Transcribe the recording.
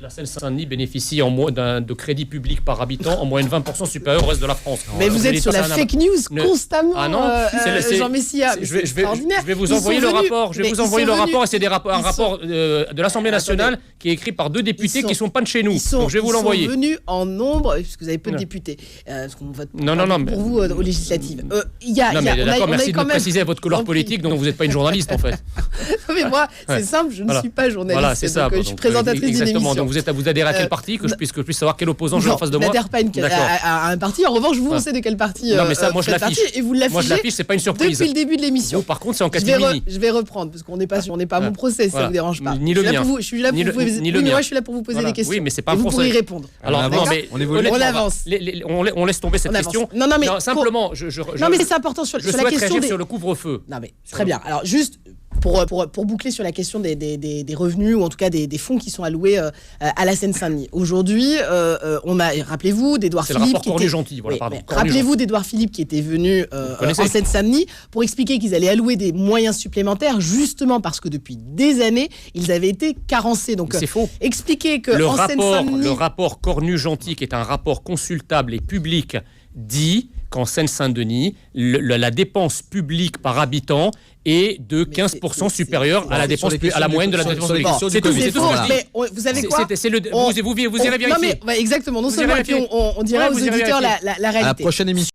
La Seine-Saint-Denis bénéficie de crédit public par habitant en moyenne 20% supérieur au reste de la France. Mais vous êtes sur la fake news constamment. Ah non, Jean Messia. Je vais vous envoyer le rapport. Je vais vous envoyer le rapport et c'est un rapport de l'Assemblée nationale qui est écrit par deux députés qui sont pas de chez nous. Donc je vais vous l'envoyer. Ils sont venus en nombre puisque vous avez peu de députés. Parce qu'on vote pour vous aux législatives. D'accord, merci de préciser votre couleur politique. Donc vous n'êtes pas une journaliste en fait. Mais moi, c'est simple, je ne suis pas journaliste. Voilà, c'est ça. Je suis présentatrice d'une émission. Donc vous adhérez à quel parti que je puisse savoir quel opposant j'ai en face de moi? Je n'adhère pas à un parti. En revanche, vous savez de quel parti. Non, mais ça, moi je l'affiche. Et vous l'affichez. Moi je l'affiche, c'est pas une surprise. Depuis le début de l'émission. Par contre, c'est en catimini. Je vais reprendre parce qu'on n'est pas à mon procès, si ça vous dérange pas. Ni le mien. Je suis là pour vous poser. Moi, je suis là pour vous poser des questions. Oui, mais c'est pas un procès. Vous pourrez y répondre. Alors non, mais on avance. On laisse tomber cette question. Non, mais simplement, non, mais c'est important sur la question sur le couvre-feu. Non, mais très bien. Alors juste. Pour boucler sur la question des revenus ou en tout cas des fonds qui sont alloués à la Seine-Saint-Denis. Aujourd'hui, on a, rappelez-vous, d'Édouard Philippe. C'est le rapport Cornu-Gentil, voilà, pardon. Rappelez-vous d'Édouard Philippe qui était venu en Seine-Saint-Denis pour expliquer qu'ils allaient allouer des moyens supplémentaires justement parce que depuis des années, ils avaient été carencés. Donc c'est faux. Expliquer que le Seine-Saint-Denis... rapport Cornu-Gentil, qui est un rapport consultable et public, dit qu'en Seine-Saint-Denis, la dépense publique par habitant est de 15% supérieure à la moyenne de la dépense publique. C'est tout. Mais vous savez quoi? Vous irez vérifier. Non mais exactement. Non seulement on dira aux auditeurs la réalité. À la prochaine émission.